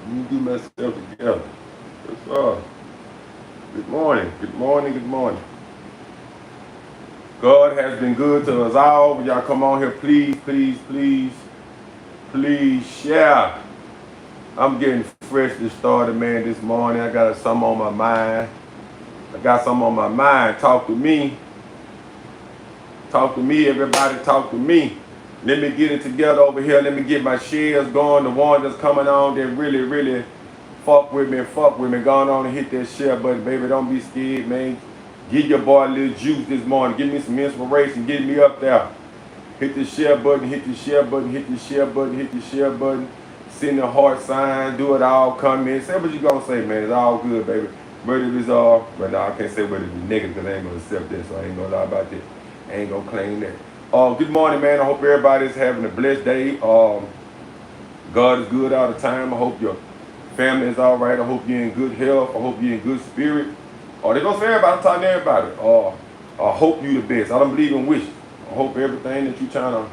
Let me get myself together. What's up? Good morning. Good morning. Good morning. God has been good to us all. Will y'all come on here, please, please, please, please share. I'm getting freshly started, man, this morning. I got something on my mind. I got something on my mind. Talk to me. Talk to me, everybody. Talk to me. Let me get it together over here. Let me get my shares going. The one that's coming on that really, really fuck with me. Going on and hit that share button, baby. Don't be scared, man. Give your boy a little juice this morning. Give me some inspiration. Get me up there. Hit the share button, hit the share button, hit the share button, hit the share button. Send the heart sign, do it all, comment. Say what you gonna say, man. It's all good, baby. Whether it's but no, I can't say whether it's negative because I ain't gonna accept that, so I ain't gonna lie about that. I ain't gonna claim that. Good morning, man. I hope everybody's having a blessed day. God is good all the time. I hope your family is all right. I hope you're in good health. I hope you're in good spirit. They're gonna say everybody. I'm talking to everybody. I hope you the best. I don't believe in wishes. I hope everything that you're trying to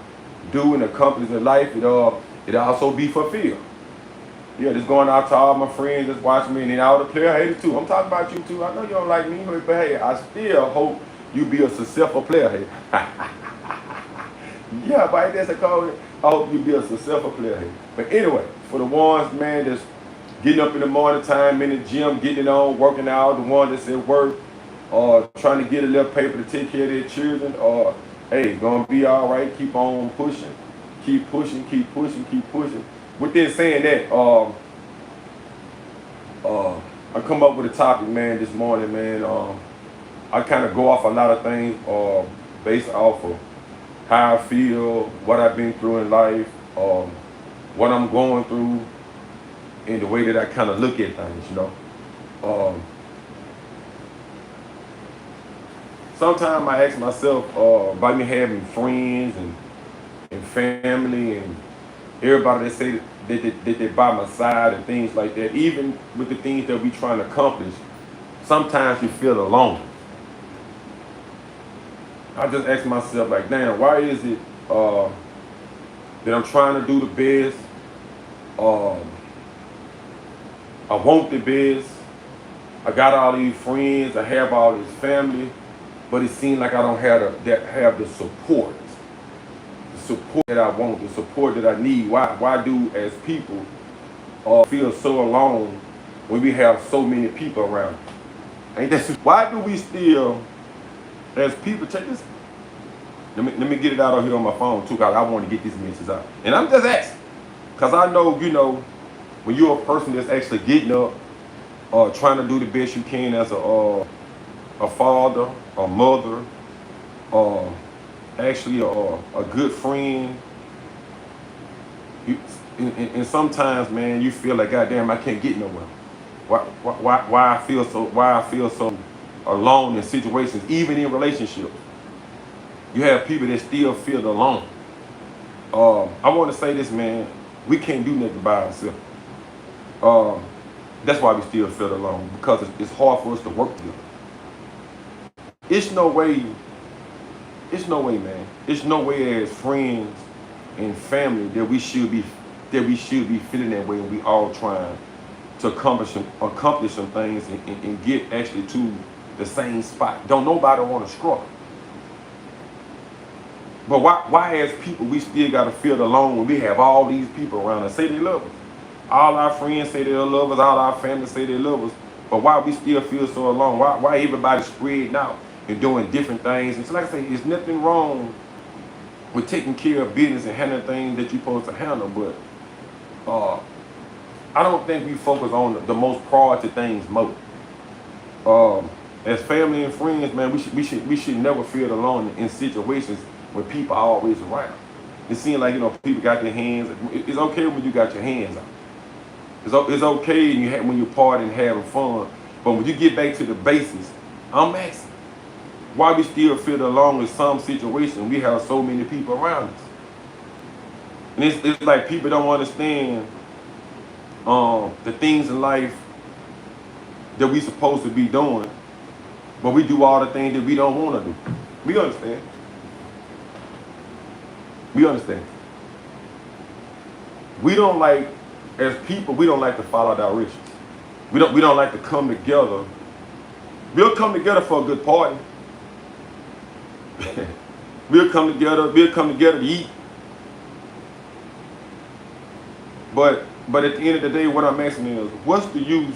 do and accomplish in life, it also be fulfilled. Yeah, just going out to all my friends that's watching me and all the player haters too. I'm talking about you too. I know you don't like me, but hey, I still hope you be a successful player hater. Yeah, but that's a call. I hope you be a successful player hater. But anyway, for the ones, man, that's getting up in the morning time in the gym, getting it on, working out, the ones that's at work, trying to get a little paper to take care of their children, hey, gonna be all right. Keep on pushing, keep pushing, keep pushing, keep pushing. With this saying that, I come up with a topic, man, this morning, man. I kind of go off a lot of things, based off of how I feel, what I've been through in life, what I'm going through, and the way that I kind of look at things, you know. Sometimes I ask myself about me having friends and family and everybody that say that they're by my side and things like that. Even with the things that we trying to accomplish, sometimes you feel alone. I just ask myself like, damn, why is it that I'm trying to do the best? Um, I want the best. I got all these friends. I have all this family, but it seems like I don't have the support that I want, the support that I need. Why do as people feel so alone when we have so many people around? Ain't that why do we still as people check this? Let me get it out of here on my phone too, cause I want to get this message out. And I'm just asking, cause I know when you're a person that's actually getting up, trying to do the best you can as a father, a mother, uh, actually a good friend. You, and sometimes, man, you feel like, goddamn, I can't get nowhere. Why I feel so alone in situations, even in relationships. You have people that still feel alone. I want to say this, man. We can't do nothing by ourselves. Um, that's why we still feel alone because it's hard for us to work together. It's no way. It's no way, man. It's no way as friends and family that we should be feeling that way. And we all trying to accomplish some things and get actually to the same spot. Don't nobody want to struggle. But why as people we still gotta feel alone when we have all these people around us say they love us. All our friends say they love us, all our family say they love us. But why we still feel so alone? Why everybody spreading out and doing different things? And so like I say, there's nothing wrong with taking care of business and handling things that you're supposed to handle, but I don't think we focus on the most priority things most. As family and friends, man, we should never feel alone in situations when people are always around. It seems like people got their hands. It's okay when you got your hands out. It's okay when you're partying, having fun. But when you get back to the basics, I'm asking why we still feel alone in some situations. We have so many people around us, and it's like people don't understand the things in life that we supposed to be doing, but we do all the things that we don't want to do. We understand. We understand. We don't like as people, we don't like to follow directions. We don't like to come together. We'll come together for a good party. We'll come together to eat. But at the end of the day, what I'm asking is, what's the use?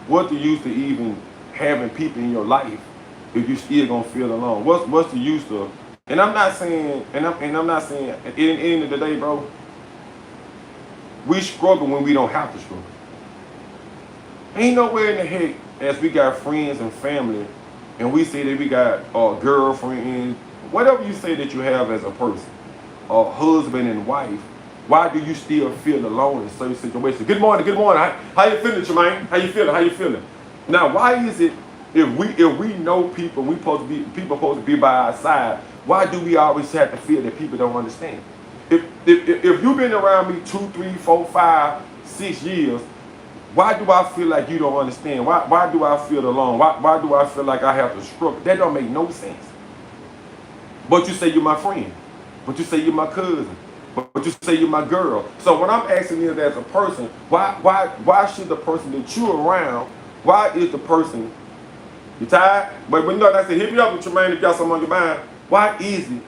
What's the use to even having people in your life if you still gonna feel alone? What's the use of? And I'm not saying, I'm not saying at the end of the day, bro, we struggle when we don't have to struggle. Ain't nowhere in the heck as we got friends and family, and we say that we got girlfriends, whatever you say that you have as a person, husband and wife. Why do you still feel alone in certain situations? Good morning, good morning. How you feeling, Jermaine? How you feeling? Now, why is it if we know people, people supposed to be by our side? Why do we always have to feel that people don't understand? If you've been around me 2, 3, 4, 5, 6 years, why do I feel like you don't understand? Why do I feel alone? Why do I feel like I have to struggle? That don't make no sense. But you say you're my friend. But you say you're my cousin. But you say you're my girl. So when I'm asking you as a person, why should the person that you're around, why is the person, you tired? But when I said, hit me up with Tremaine if you got something on your mind. Why is it?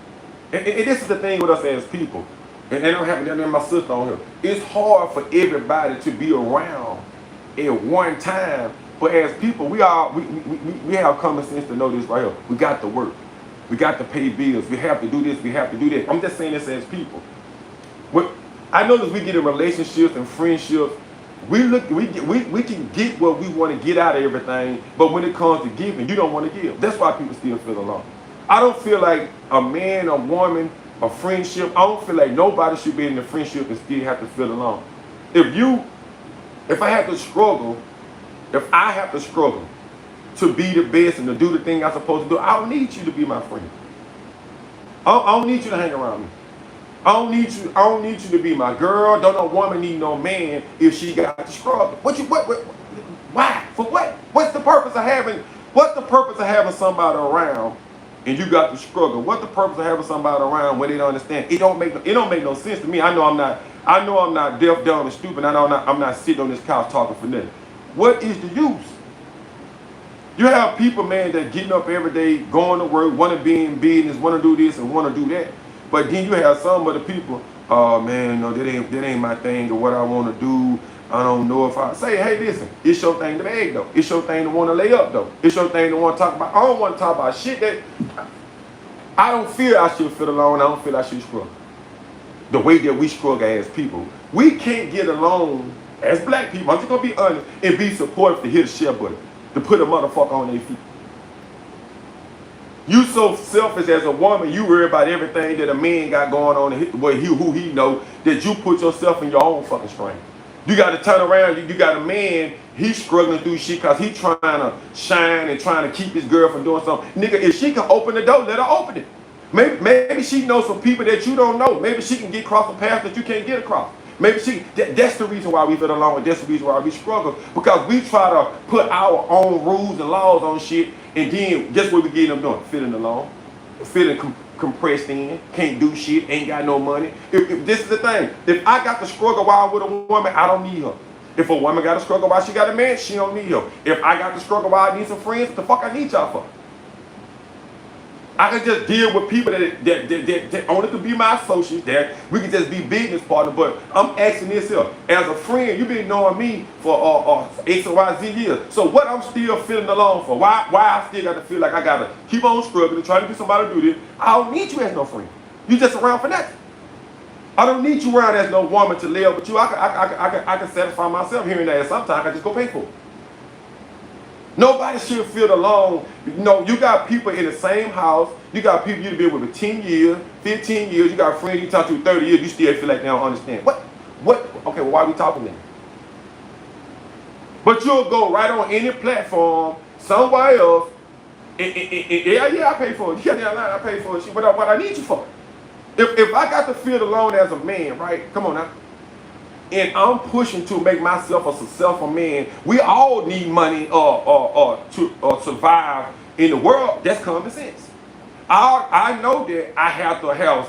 And this is the thing with us as people. And I'm having that in my sister on here. It's hard for everybody to be around at one time. But as people, we have common sense to know this right here. We got to work. We got to pay bills. We have to do this. We have to do that. I'm just saying this as people. I know that we get in relationships and friendships, we can get what we want to get out of everything, but when it comes to giving, you don't want to give. That's why people still feel alone. I don't feel like a man, a woman, a friendship, I don't feel like nobody should be in a friendship and still have to feel alone. If I have to struggle to be the best and to do the thing I'm supposed to do, I don't need you to be my friend. I don't need you to hang around me. I don't need you to be my girl. Don't no woman need no man if she got to struggle. Why? For what? What's the purpose of having somebody around and you got to struggle? What's the purpose of having somebody around when they don't understand? It don't make no sense to me. I know I'm not deaf, dumb, and stupid. I know I'm not sitting on this couch talking for nothing. What is the use? You have people, man, that getting up every day, going to work, want to be in business, want to do this and want to do that. But then you have some of the people, oh man, no, that ain't my thing or what I want to do. I don't know if I say, hey, listen, it's your thing to beg though. It's your thing to want to lay up though. It's your thing to want to talk about. I don't want to talk about shit that I don't feel I should feel alone. I don't feel I should struggle. The way that we struggle as people, we can't get along as black people. I'm just gonna be honest and be supportive to hit the share button, to put a motherfucker on their feet. You so selfish as a woman, you worry about everything that a man got going on, who he know, that you put yourself in your own fucking strain. You got to turn around, you got a man, he's struggling through shit because he's trying to shine and trying to keep his girl from doing something. Nigga, if she can open the door, let her open it. Maybe she knows some people that you don't know. Maybe she can get across a path that you can't get across. Maybe that's the reason why we feel alone, and that's the reason why we struggle, because we try to put our own rules and laws on shit, and then guess what we get them doing? Feeling alone, feeling compressed in, can't do shit, ain't got no money. If this is the thing, if I got to struggle while I'm with a woman, I don't need her. If a woman got to struggle while she got a man, she don't need her. If I got to struggle while I need some friends, what the fuck I need y'all for? I can just deal with people that only could be my associates, that we can just be business partners. But I'm asking this here, as a friend, you've been knowing me for X or Y, Z years. So what I'm still feeling alone for? Why I still got to feel like I got to keep on struggling, trying to get somebody to do this? I don't need you as no friend. You just around for nothing. I don't need you around as no woman to live with you. I can satisfy myself here and there. Sometimes I just go pay for it. Nobody should feel alone. You know, you got people in the same house. You got people you've been with for 10 years, 15 years. You got friends you talk to 30 years. You still feel like they don't understand. What? Okay, well, why are we talking then? But you'll go right on any platform, somewhere else. Yeah, I pay for it. Yeah, I pay for it. What I need you for? If I got to feel alone as a man, right? Come on now. And I'm pushing to make myself a successful man. We all need money to survive in the world. That's common sense. I know that I have to have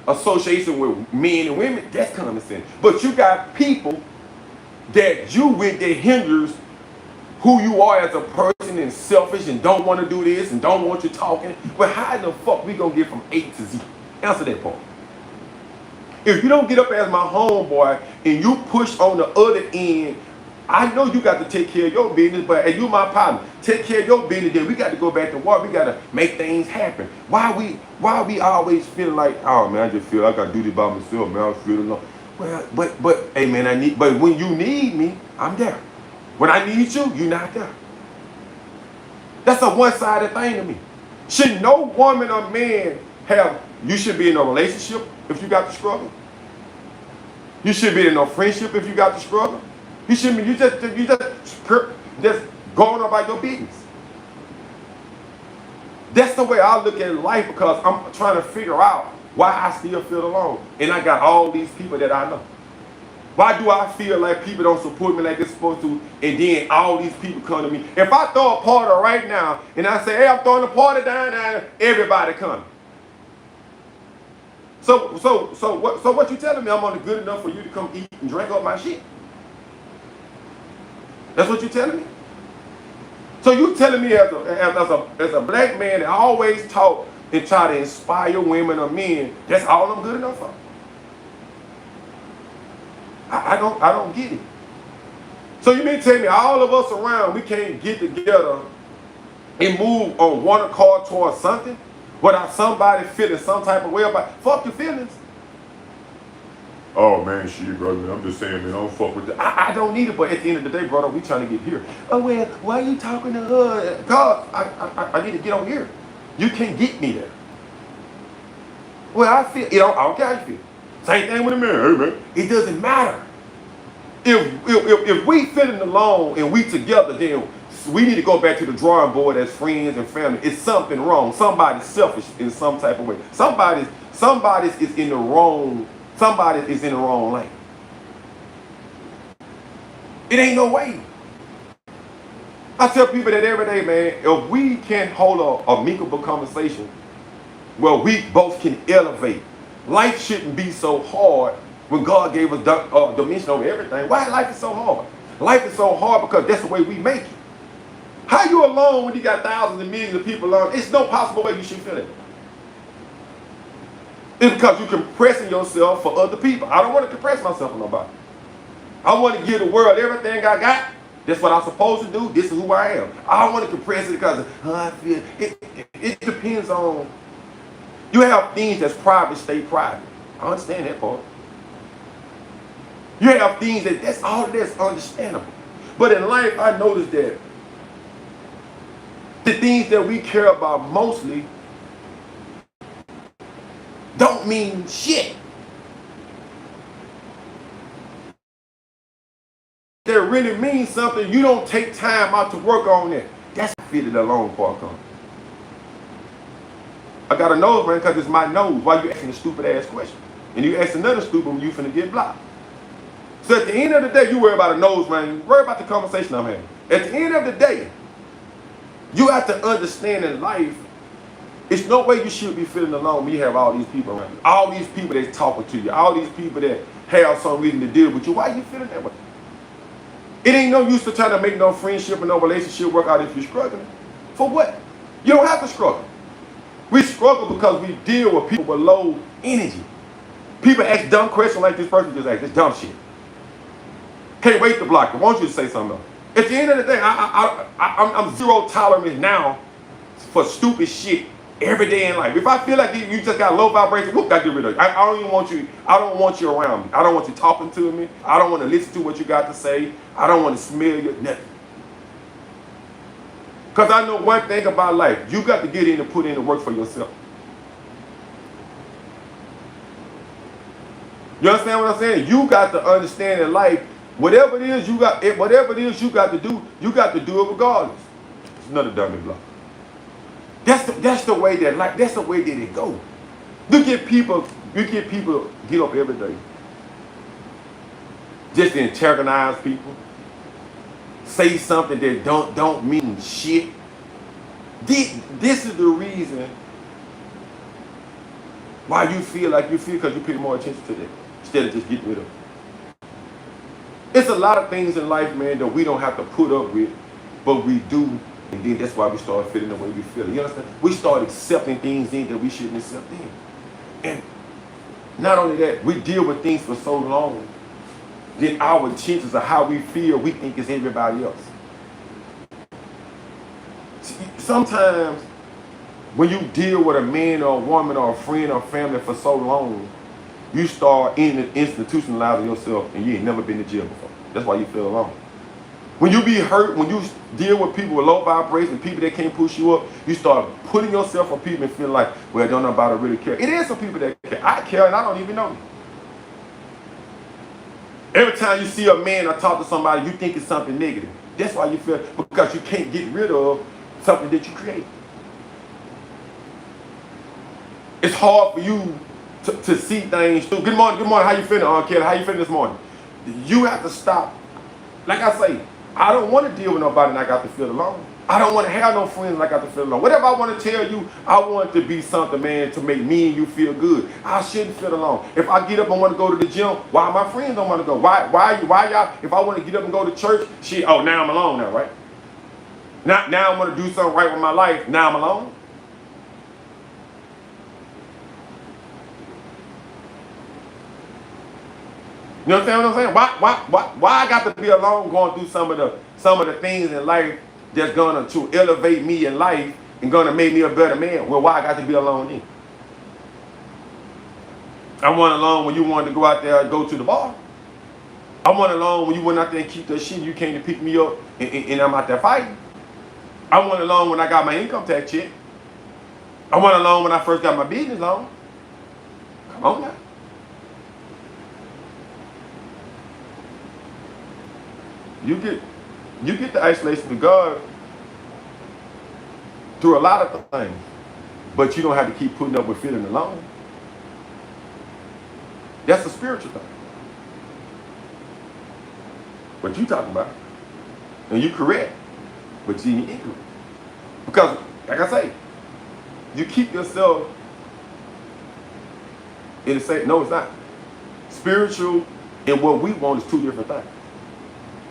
association with men and women, that's common sense. But you got people that you with that hinders who you are as a person and selfish and don't want to do this and don't want you talking. But how in the fuck we gonna get from A to Z? Answer that part. If you don't get up as my homeboy and you push on the other end, I know you got to take care of your business, but as you my partner, take care of your business, then we got to go back to work. We got to make things happen. Why we always feeling like, oh man, I just feel like I gotta do this by myself, man, I feel alone. Well, but hey man, but when you need me, I'm there. When I need you, you're not there. That's a one-sided thing to me. Should no woman or man you should be in a relationship if you got the struggle. You should be in a friendship if you got the struggle. You shouldn't be, you just going about your business. That's the way I look at life, because I'm trying to figure out why I still feel alone. And I got all these people that I know. Why do I feel like people don't support me like they're supposed to, and then all these people come to me? If I throw a party right now, and I say, hey, I'm throwing a party down there, everybody coming. So what you telling me? I'm only good enough for you to come eat and drink up my shit? That's what you telling me? So you telling me as a black man that always talk and try to inspire women or men, that's all I'm good enough for? I don't get it. So you mean to tell me all of us around, we can't get together and move on one accord towards something without somebody feeling some type of way about? Fuck your feelings. Oh man, shit, brother. I'm just saying, man, I don't fuck with that. I don't need it, but at the end of the day, brother, we trying to get here. Oh well, why are you talking to her? God, I need to get over here. You can't get me there. Well, I feel, I don't care how you feel. Same thing with a man. Hey man, it doesn't matter. If we feeling alone and we together, then we need to go back to the drawing board as friends and family. It's something wrong. Somebody's selfish in some type of way. Somebody's is in the wrong. Somebody is in the wrong lane. It ain't no way. I tell people that every day, man, if we can't hold a amicable conversation where we both can elevate, life shouldn't be so hard when God gave us dimension over everything. Why life is so hard? Life is so hard because that's the way we make it. How you alone when you got thousands and millions of people alone? It's no possible way you should feel it. It's because you're compressing yourself for other people. I don't want to compress myself for nobody. I want to give the world everything I got. That's what I'm supposed to do. This is who I am. I don't want to compress it because how I feel. It depends on. You have things that's private, stay private. I understand that part. You have things that's all that's understandable. But in life, I noticed that the things that we care about mostly don't mean shit. That really means something, you don't take time out to work on it. That's the fitted alone part comes. I got a nose ring because it's my nose. Why you asking a stupid ass question? And you ask another stupid one, you finna get blocked. So at the end of the day, you worry about a nose ring, worry about the conversation I'm having. At the end of the day, you have to understand in life, it's no way you should be feeling alone when you have all these people around you. All these people that's talking to you. All these people that have some reason to deal with you. Why are you feeling that way? It ain't no use to try to make no friendship and no relationship work out if you're struggling. For what? You don't have to struggle. We struggle because we deal with people with low energy. People ask dumb questions like this person just asked. This dumb shit. Can't wait to block you. I want you to say something else. At the end of the day, I'm zero tolerance now for stupid shit. Every day in life. If I feel like you just got low vibration, whoop, I get rid of you. I don't even want you. I don't want you around me. I don't want you talking to me. I don't want to listen to what you got to say. I don't want to smell you, nothing. Because I know one thing about life. You got to get in and put in the work for yourself. You understand what I'm saying? You got to understand in life, whatever it is you got to do, you got to do it regardless. It's another dummy block. That's the way that life, that's the way that it go. You get people get up every day just to antagonize people, say something that don't mean shit. This is the reason Why you feel like you feel? Because you pay more attention to that instead of just getting rid of it. It's a lot of things in life, man, that we don't have to put up with, but we do, and then that's why we start feeling the way we feel. You understand? We start accepting things in that we shouldn't accept in. And not only that, we deal with things for so long, then our intentions of how we feel, we think is everybody else. Sometimes, when you deal with a man or a woman or a friend or family for so long, you start institutionalizing yourself and you ain't never been to jail before. That's why you feel alone. When you be hurt, when you deal with people with low vibrations, people that can't push you up, you start putting yourself on people and feel like, well, don't nobody really care. It is some people that care. I care and I don't even know you. Every time you see a man or talk to somebody, you think it's something negative. That's why you feel, because you can't get rid of something that you create. It's hard for you to see things through. Good morning, how you feeling, Kelly? How you feeling this morning? You have to stop. Like I say, I don't want to deal with nobody and I got to feel alone. I don't want to have no friends and I got to feel alone. Whatever I want to tell you, I want it to be something, man, to make me and you feel good. I shouldn't feel alone. If I get up and want to go to the gym, why my friends don't want to go? Why y'all, if I want to get up and go to church, oh, now I'm alone now, right? Now I want to do something right with my life, now I'm alone. You understand what I'm saying? Why I got to be alone going through some of the things in life that's gonna to elevate me in life and gonna make me a better man? Well, why I got to be alone then? I went alone when you wanted to go out there and go to the bar. I went alone when you went out there and keep that shit. You came to pick me up and I'm out there fighting. I went alone when I got my income tax check. I went alone when I first got my business loan. Come on now. You get the isolation of God through a lot of things, but you don't have to keep putting up with feeling alone. That's a spiritual thing. What you talking about? And you correct, but you ain't ignorant. Because, like I say, you keep yourself in the same. No, it's not. Spiritual and what we want is two different things.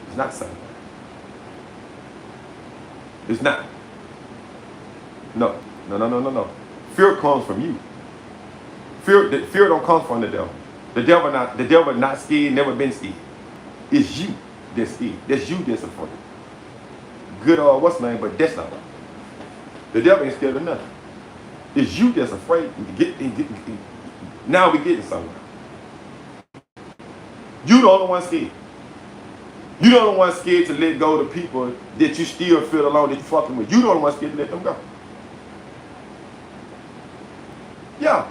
It's not the same thing. It's not. No. Fear comes from you. Fear don't come from the devil. The devil not scared, never been scared. It's you that's scared. That's you that's afraid. Good what's the name, but that's not right. The devil ain't scared of nothing. It's you that's afraid. Now we getting somewhere. You the only one scared. You the only one scared to let go of the people that you still feel alone, that you fucking with. You the only one scared to let them go. Yeah.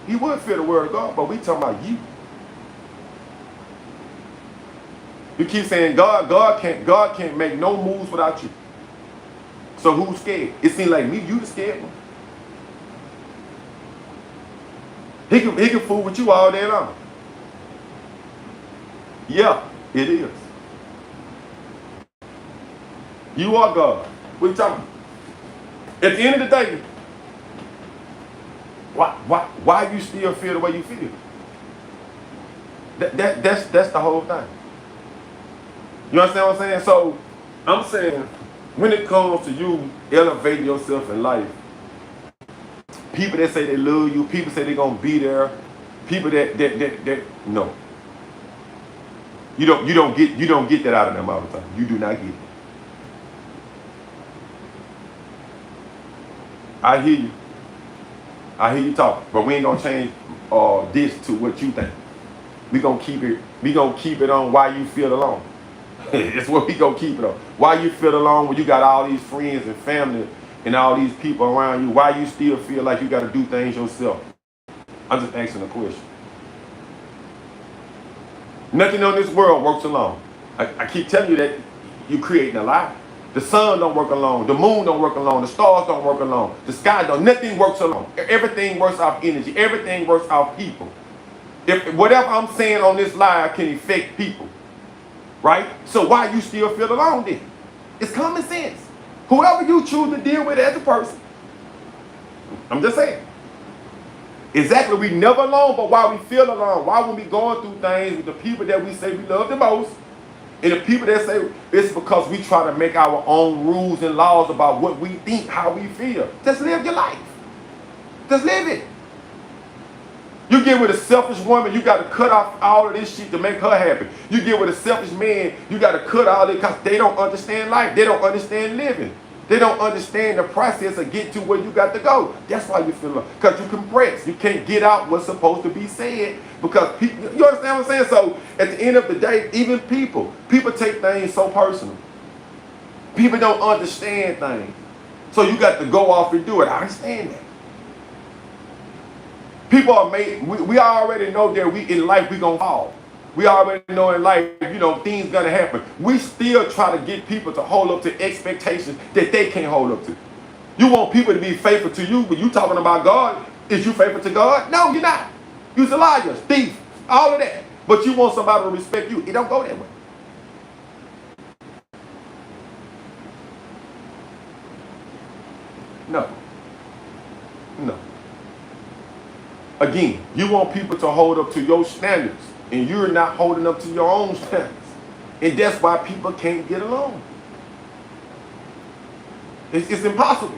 He would feel the word of God, but we talking about you. You keep saying God can't make no moves without you. So who's scared? It seems like me, you the scared one. He can fool with you all day long. Yeah, it is. You are God. What are you talking about? At the end of the day, why you still feel the way you feel? That's the whole thing. You understand what I'm saying? So I'm saying, when it comes to you elevating yourself in life, people that say they love you, people say they're gonna be there, people that no. You don't get that out of them all the time. You do not get it. I hear you talk, but we ain't gonna change this to what you think. We gonna keep it on why you feel alone. That's what we gonna keep it on. Why you feel alone when you got all these friends and family and all these people around you? Why you still feel like you gotta do things yourself? I'm just asking a question. Nothing on this world works alone. I keep telling you that you're creating a lie. The sun don't work alone. The moon don't work alone. The stars don't work alone. The sky don't. Nothing works alone. Everything works off energy. Everything works off people. If whatever I'm saying on this live can affect people, right? So why you still feel alone then? It's common sense. Whoever you choose to deal with as a person, I'm just saying, Exactly, we never alone, but why we feel alone? Why when we going through things with the people that we say we love the most, and the people that say it's because we try to make our own rules and laws about what we think, how we feel. Just live your life. Just live it. You get with a selfish woman, you got to cut off all of this shit to make her happy. You get with a selfish man, you got to cut all it because they don't understand life. They don't understand living. They don't understand the process of getting to where you got to go. That's why you feel like, because you compress. You can't get out what's supposed to be said because people, you understand what I'm saying? So at the end of the day, even people take things so personal. People don't understand things. So you got to go off and do it. I understand that. People are made, we already know that we in life we gonna fall. We already know in life, things gonna happen. We still try to get people to hold up to expectations that they can't hold up to. You want people to be faithful to you, but you talking about God. Is you faithful to God? No, you're not. You're a liar, thief, all of that. But you want somebody to respect you. It don't go that way. No. No. Again, you want people to hold up to your standards, and you're not holding up to your own standards. And that's why people can't get along. It's impossible.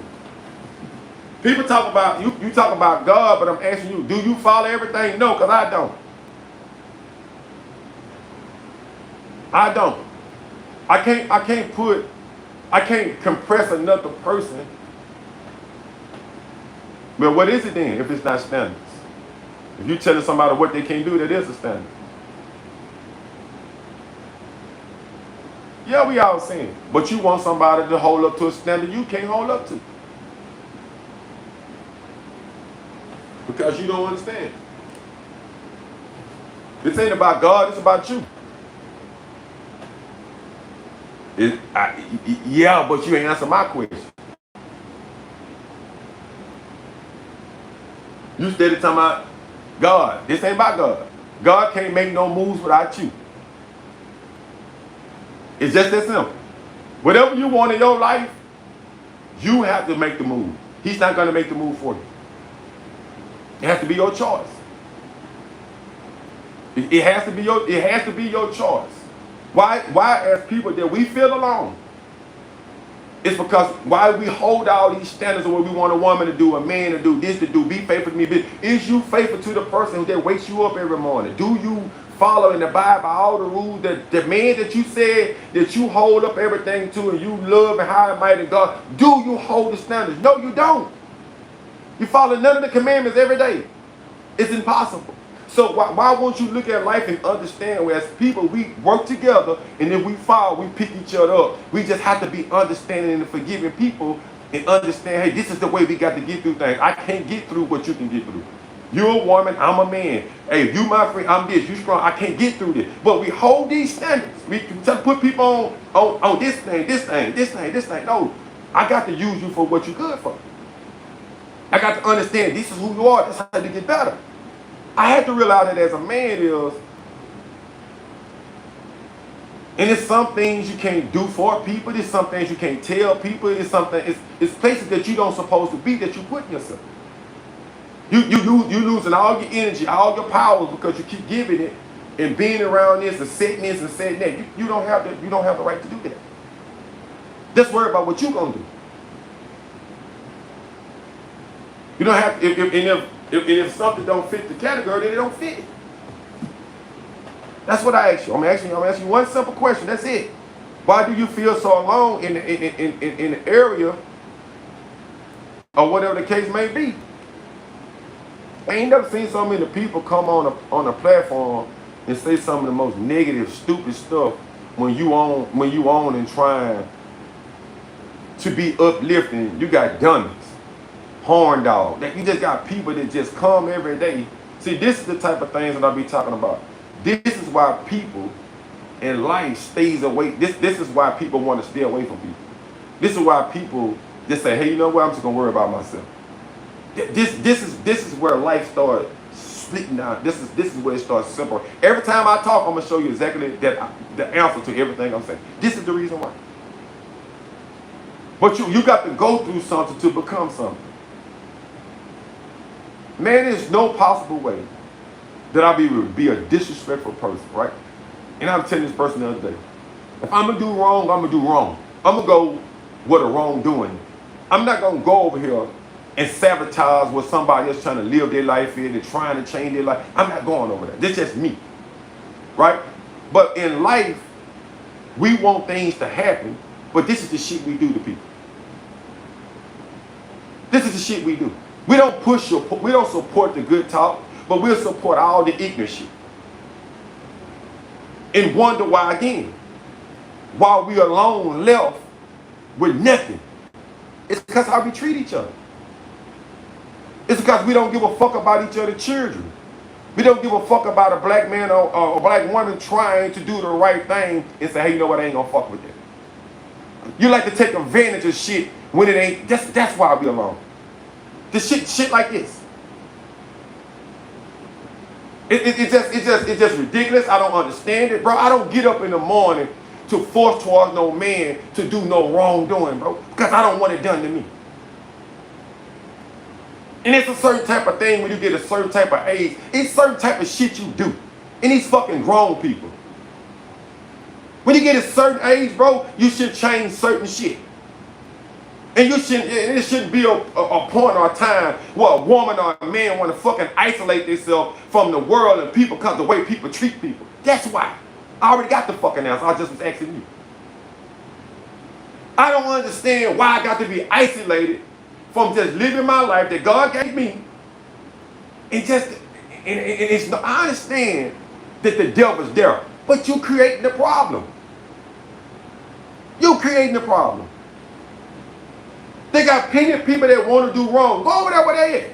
People talk about, you talk about God, but I'm asking you, do you follow everything? No, because I don't. I don't. I can't compress another person. But what is it then if it's not standards? If you're telling somebody what they can't do, that is a standard. Yeah, we all sin. But you want somebody to hold up to a standard you can't hold up to. Because you don't understand. This ain't about God, it's about you. Yeah, but you ain't answer my question. You steady talking about God. This ain't about God. God can't make no moves without you. It's just that simple. Whatever you want in your life, you have to make the move. He's not going to make the move for you. It has to be your choice. It has to be your choice. Why as people that we feel alone? It's because why we hold all these standards of what we want a woman to do, a man to do, this to do, be faithful to me. Is you faithful to the person that wakes you up every morning? Do you follow and abide by all the rules that the man that you said that you hold up everything to and you love and high and mighty God? Do you hold the standards? No, you don't. You follow none of the commandments every day. It's impossible. So why won't you look at life and understand where as people we work together and if we fall, we pick each other up. We just have to be understanding and forgiving people and understand, hey, this is the way we got to get through things. I can't get through what you can get through. You're a woman, I'm a man. Hey, you my friend, I'm this, you strong, I can't get through this. But we hold these standards. We just put people on this thing. No, I got to use you for what you're good for. I got to understand this is who you are, that's how to get better. I had to realize that as a man is, and it's some things you can't do for people, there's some things you can't tell people, it's places that you don't supposed to be that you put yourself. You losing all your energy, all your powers because you keep giving it and being around this and setting this and setting that. You don't have the right to do that. Just worry about what you're gonna do. You don't have to, if something don't fit the category, then it don't fit. That's what I ask you. I'm asking you one simple question. That's it. Why do you feel so alone in the area or whatever the case may be? I ain't never seen so many people come on a platform and say some of the most negative, stupid stuff when you on and trying to be uplifting. You got dummies. Horn dog. You just got people that just come every day. See, this is the type of things that I be talking about. This is why people in life stays away. This is why people want to stay away from people. This is why people just say, hey, you know what? I'm just gonna worry about myself. This is where life starts splitting down. This is where it starts simple. Every time I talk, I'm gonna show you exactly the answer to everything I'm saying. This is the reason why. But you got to go through something to become something. Man, there's no possible way that I be a disrespectful person, right? And I'm telling this person the other day, if I'm gonna do wrong, I'm gonna do wrong. I'm gonna go with a wrongdoing. I'm not gonna go over here and sabotage what somebody else trying to live their life in and trying to change their life. I'm not going over there. This is just me, right? But in life, we want things to happen, but this is the shit we do to people. This is the shit we do. We don't we don't support the good talk, but we'll support all the ignorant shit. And wonder why again, while we alone left with nothing, it's because how we treat each other. It's because we don't give a fuck about each other's children. We don't give a fuck about a black man or a black woman trying to do the right thing and say, hey, you know what, I ain't gonna fuck with that. You like to take advantage of shit when it ain't. That's why we alone. The shit like this. It's just ridiculous. I don't understand it, bro. I don't get up in the morning to force towards no man to do no wrongdoing, bro, because I don't want it done to me. And it's a certain type of thing when you get a certain type of age. It's certain type of shit you do. And these fucking grown people. When you get a certain age, bro, you should change certain shit. And it shouldn't be a point or a time where a woman or a man want to fucking isolate themselves from the world and people because the way people treat people. That's why. I already got the fucking answer. I just was asking you. I don't understand why I got to be isolated from just living my life that God gave me. And it's not, I understand that the devil's there, but you creating the problem. You creating the problem. They got plenty of people that want to do wrong. Go over there where they at.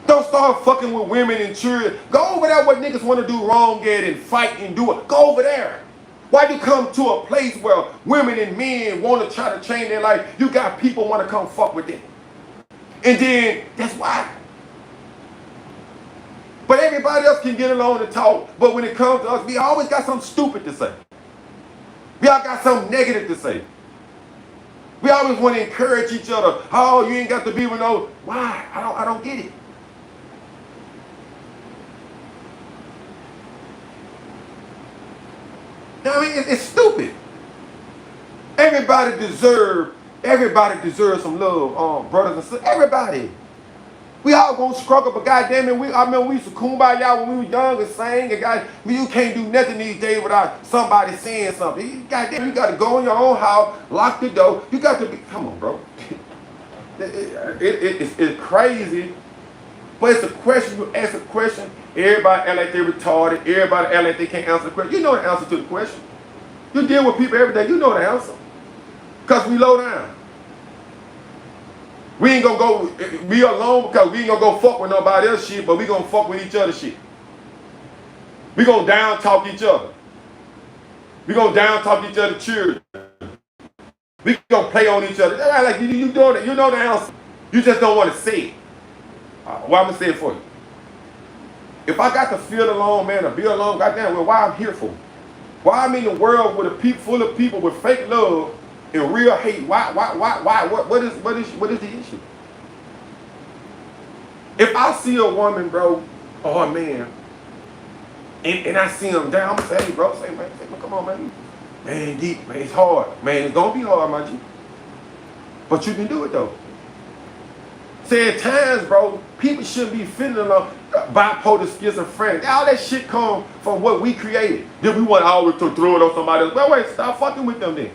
Don't start fucking with women and children. Go over there where niggas want to do wrong at and fight and do it. Go over there. Why you come to a place where women and men want to try to change their life? You got people want to come fuck with them. And then, that's why. But everybody else can get along and talk. But when it comes to us, we always got something stupid to say. We all got something negative to say. We always want to encourage each other. Oh, you ain't got to be with no. Why? I don't get it. I mean, it's stupid. Everybody deserves some love, brothers and sisters. Everybody. We all gonna struggle, but goddamn it, I remember we used to kumbaya when we were young and sang, and you can't do nothing these days without somebody saying something. Goddamn, you gotta go in your own house, lock the door. You got to be, come on, bro. It's crazy, but it's a question. You ask a question, everybody act like they're retarded. Everybody act like they can't answer the question. You know the answer to the question. You deal with people every day. You know the answer, because we low down. We ain't gonna go be alone because we ain't gonna go fuck with nobody else shit, but we gonna fuck with each other shit. We gonna down talk each other. We gonna down talk each other children. We gonna play on each other. Like you doing it, you know the answer. You just don't want to say it. Well, I'm gonna say it for you. If I got to feel alone, man, or be alone, goddamn, well, why I'm here for? Why I'm in the world with full of people with fake love and real hate? Why? What is the issue? If I see a woman, bro, or a man, and I see him down, I'm gonna say, hey, bro, man, come on, man. Man, deep, man, it's hard. Man, it's gonna be hard, my G. But you can do it though. Say at times, bro, people shouldn't be feeling alone. Bipolar, schizophrenic. All that shit come from what we created. Then we want always to throw it on somebody else. Well, wait, stop fucking with them then.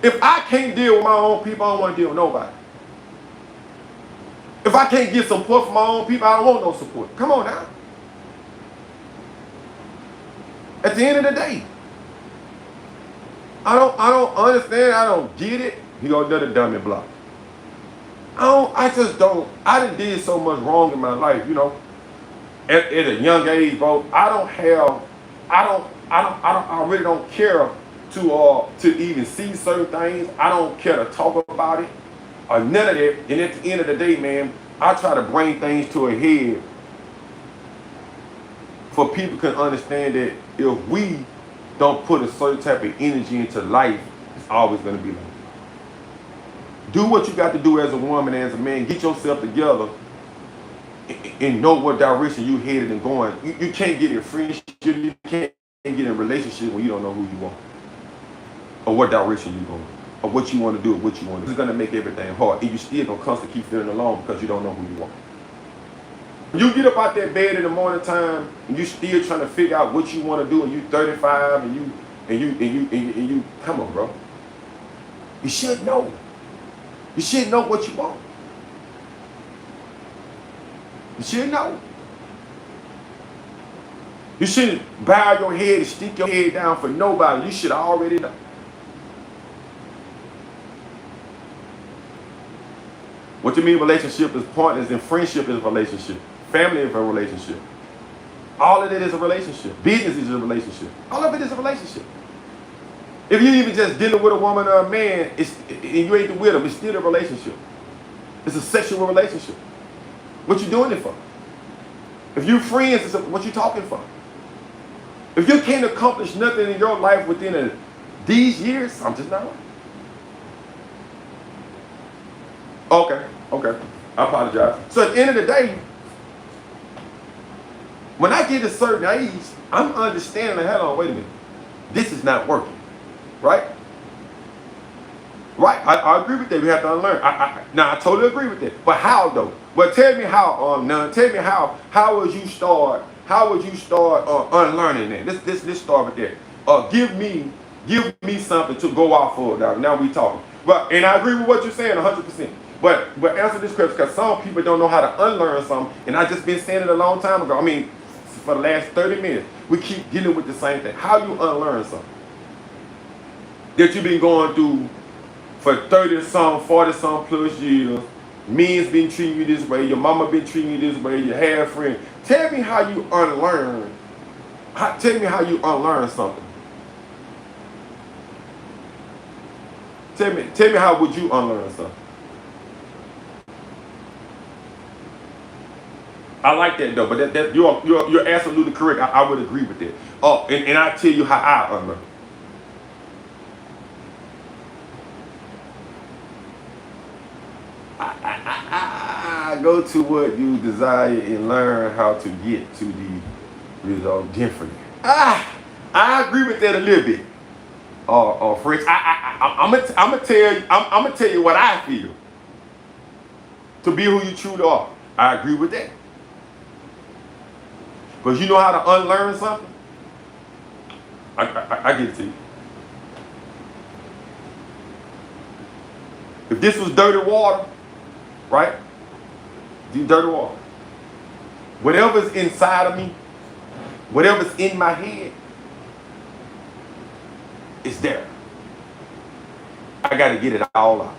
If I can't deal with my own people, I don't want to deal with nobody. If I can't get support from my own people, I don't want no support. Come on now. At the end of the day, I don't understand. I don't get it. He go another dummy block. I done did so much wrong in my life, you know. At a young age, bro, I really don't care to even see certain things. I don't care to talk about it or none of that. And at the end of the day, man, I try to bring things to a head for people can understand that if we don't put a certain type of energy into life, it's always going to be like that. Do what you got to do as a woman, as a man. Get yourself together and know what direction you headed and going. You can't get in friendship. You can't get in a relationship when you don't know who you are or what direction you're going or what you want to do or what you want to do. It's going to make everything hard. And you still going to constantly keep feeling alone because you don't know who you are. When you get up out that bed in the morning time and you still trying to figure out what you want to do and you 35 and you come on, bro. You should know. You should know what you want. You should know. You shouldn't bow your head and stick your head down for nobody. You should already know. What you mean relationship is partners and friendship is a relationship. Family is a relationship. All of it is a relationship. Business is a relationship. All of it is a relationship. If you even just dealing with a woman or a man, and you ain't with them, it's still a relationship. It's a sexual relationship. What you doing it for? If you friends, what you talking for? If you can't accomplish nothing in your life within these years, something's not right. Okay. I apologize. So at the end of the day, when I get a certain age, I'm understanding, hold on, wait a minute. This is not working. Right? Right. I agree with that. We have to unlearn. I totally agree with that. But how though? But tell me how, tell me how would you start unlearning that? Let's start with that. Give me something to go off of. Now we talking. But and I agree with what you're saying 100%. But answer this question, because some people don't know how to unlearn something, and I just been saying it a long time ago. I mean, for the last 30 minutes, we keep dealing with the same thing. How you unlearn something that you've been going through for 30-some, 40-some plus years? Men's been treating you this way, your mama been treating you this way, your hair friend. Tell me how you unlearn. Tell me how you unlearn something. Tell me how would you unlearn something? I like that though, but that you're absolutely correct. I would agree with that. Oh, and I tell you how I unlearn. I go to what you desire and learn how to get to the result differently. I agree with that a little bit. Fritz, I'm gonna tell you what I feel. To be who you truly are. I agree with that. Because you know how to unlearn something? I get it to you. If this was dirty water, right? Dirty water. Whatever's inside of me, whatever's in my head, it's there. I got to get it all out.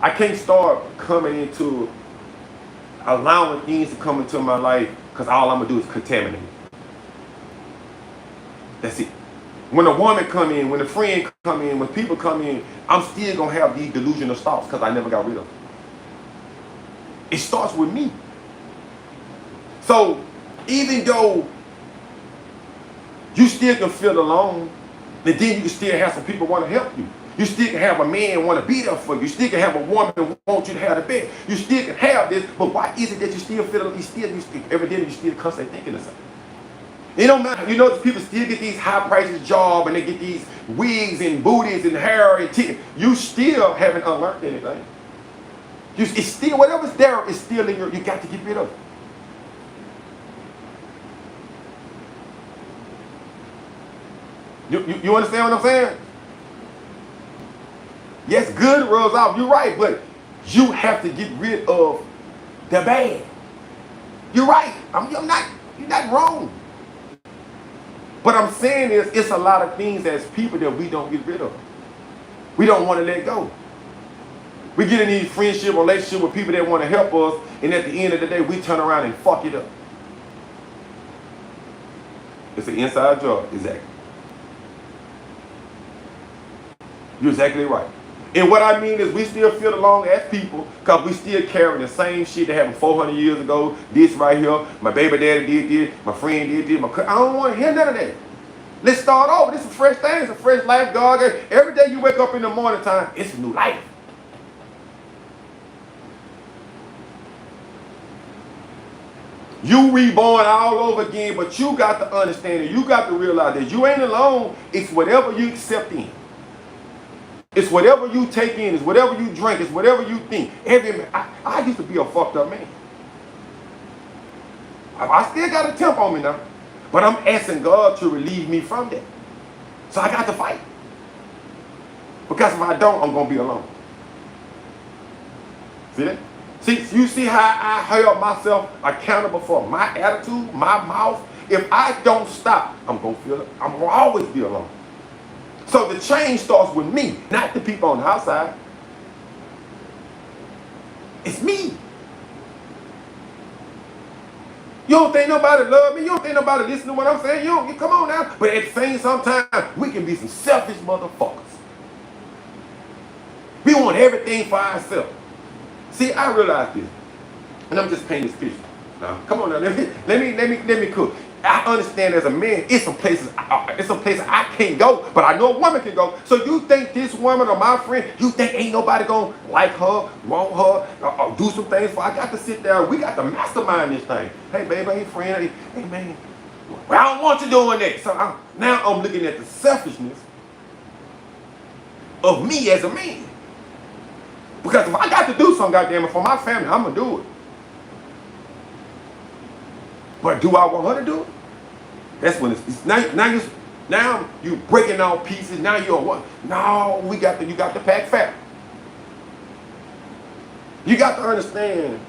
I can't start coming into allowing things to come into my life because all I'm going to do is contaminate. That's it. When a woman come in, when a friend come in, when people come in, I'm still going to have these delusional thoughts because I never got rid of them. It starts with me. So even though you still can feel alone, and then you can still have some people want to help you. You still can have a man want to be there for you. You still can have a woman want you to have the bed. You still can have this, but why is it that you still feel, every day you still constantly thinking of something? It don't matter. You know, people still get these high prices job and they get these wigs and booties and hair and teeth. You still haven't unlearned anything. It's still, whatever's there is still in you got to get rid of it. You understand what I'm saying? Yes, good rubs off. You're right, but you have to get rid of the bad. You're right. You're not wrong. What I'm saying is, it's a lot of things as people that we don't get rid of. We don't want to let go. We get in these friendship, relationship with people that want to help us, and at the end of the day, we turn around and fuck it up. It's an inside job, exactly. You're exactly right. And what I mean is we still feel along as people because we still carrying the same shit that happened 400 years ago. This right here, my baby daddy did this, my friend did this, I don't want to hear none of that. Let's start over. This is a fresh thing. It's a fresh life. God, every day you wake up in the morning time, it's a new life. You reborn all over again, but you got to understand it. You got to realize that you ain't alone. It's whatever you accept in. It's whatever you take in. It's whatever you drink. It's whatever you think. I used to be a fucked up man. I still got a temp on me now. But I'm asking God to relieve me from that. So I got to fight. Because if I don't, I'm going to be alone. See that? See, you see how I held myself accountable for my attitude, my mouth? If I don't stop, I'm going to always be alone. So the change starts with me, not the people on the outside. It's me. You don't think nobody love me? You don't think nobody listen to what I'm saying? Come on now. But at the same time, we can be some selfish motherfuckers. We want everything for ourselves. See, I realize this, and I'm just painting this picture. Now, come on now, let me cook. I understand as a man, it's some places I can't go, but I know a woman can go. So you think this woman or my friend, you think ain't nobody gonna like her, want her, or do some things for her? I got to sit there. We got to mastermind this thing. Hey, baby, hey, friend, hey, man. Well, I don't want you doing that. So now I'm looking at the selfishness of me as a man. Because if I got to do something, goddamn it, for my family, I'm gonna do it. But do I want her to do it? That's when it's now you breaking all pieces. Now you're what? No, you got to pack fat. You got to understand,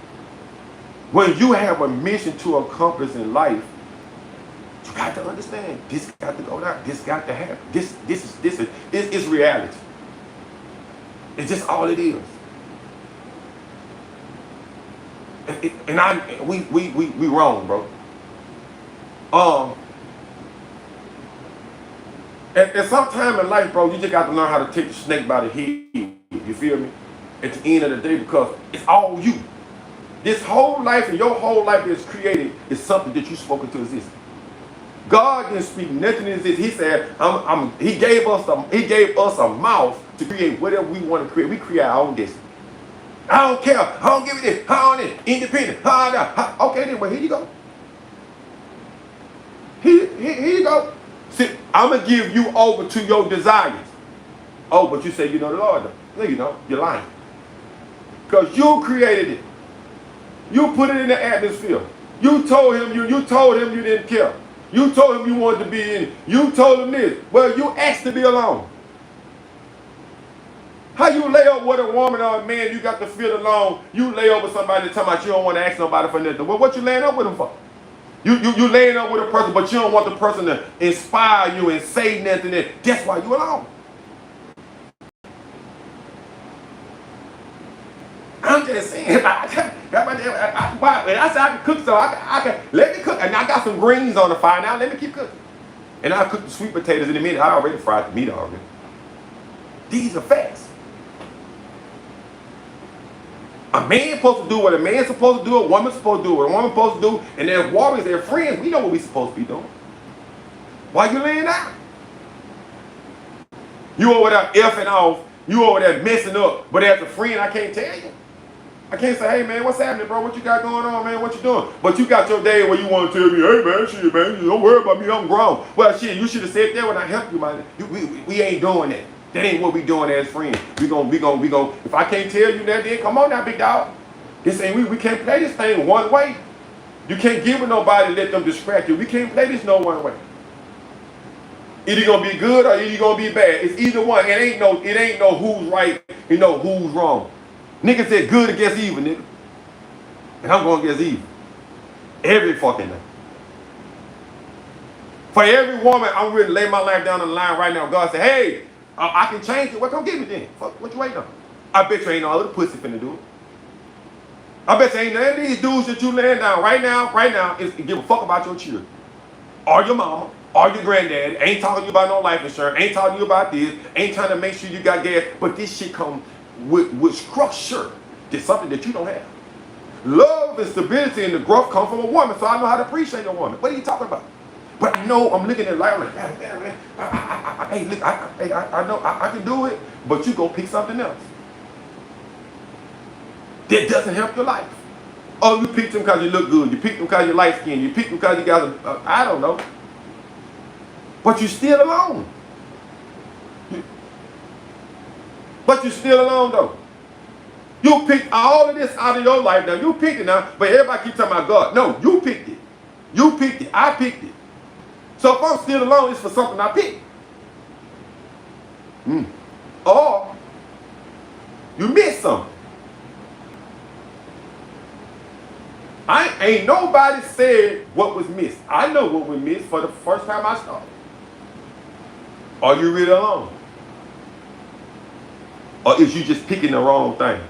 when you have a mission to accomplish in life, you got to understand this got to go down. This got to happen. This is reality. It's just all it is. We wrong, bro. At some time in life, bro, you just got to learn how to take the snake by the head. You feel me? At the end of the day, because it's all you. This whole life and your whole life is created is something that you spoke into existence. God didn't speak nothing into this. He said, He gave us a mouth to create whatever we want to create. We create our own destiny. I don't care. I don't give a this. I don't this. Independent. Okay, then, well, here you go. Here you go. See, I'm going to give you over to your desires. Oh, but you say you know the Lord. No, you know. You're lying. Because you created it. You put it in the atmosphere. You told him you didn't care. You told him you wanted to be in it. You told him this. Well, you asked to be alone. How you lay up with a woman or a man, you got to feel alone. You lay up with somebody talking about you don't want to ask nobody for nothing. Well, what you laying up with them for? You laying up with a person, but you don't want the person to inspire you and say nothing. That's why you alone. I'm just saying. I said I can cook, so I can let me cook. And I got some greens on the fire now. Let me keep cooking. And I'll cook the sweet potatoes in a minute. I already fried the meat already. These are facts. A man supposed to do what a man's supposed to do. A woman's supposed to do what a woman's supposed to do. And they're warriors, they're friends. We know what we're supposed to be doing. Why you laying out? You over there effing off. You over there messing up. But as a friend, I can't tell you. I can't say, hey man, what's happening, bro? What you got going on, man? What you doing? But you got your day where you want to tell me, hey man, shit, man, don't worry about me, I'm grown. Well, shit, you should have said that when I helped you, man. We ain't doing that. That ain't what we doing as friends. We gon'. If I can't tell you that, then come on now, big dog. This ain't we can't play this thing one way. You can't give it nobody, let them distract you. We can't play this no one way. Either gonna be good or either gonna be bad. It's either one. It ain't no who's right, who's wrong. Nigga said good against evil, nigga. And I'm going against evil. Every fucking day. For every woman, I'm ready to lay my life down on the line right now. God said, hey, I can change it. Well, come get me then. Fuck, what you waiting on? I bet you ain't no other pussy finna do it. I bet you ain't none of these dudes that you laying down right now is give a fuck about your children. Or your mama. Or your granddad. Ain't talking to you about no life insurance. Ain't talking to you about this. Ain't trying to make sure you got gas. But this shit come with structure. It's something that you don't have. Love and stability and the growth come from a woman. So I know how to appreciate a woman. What are you talking about? But I know I'm looking at life, I'm like, man, hey, look, I know I can do it, but you go pick something else that doesn't help your life. Oh, you picked them because you look good. You picked them because you're light skinned. You picked them because you got I don't know. But you're still alone. But you're still alone though. You picked all of this out of your life now. You picked it now, but everybody keeps talking about God. No, you picked it. You picked it. I picked it. So if I'm still alone, it's for something I picked. Or you missed something. Ain't nobody said what was missed. I know what was missed for the first time I started. Are you really alone? Or is you just picking the wrong thing?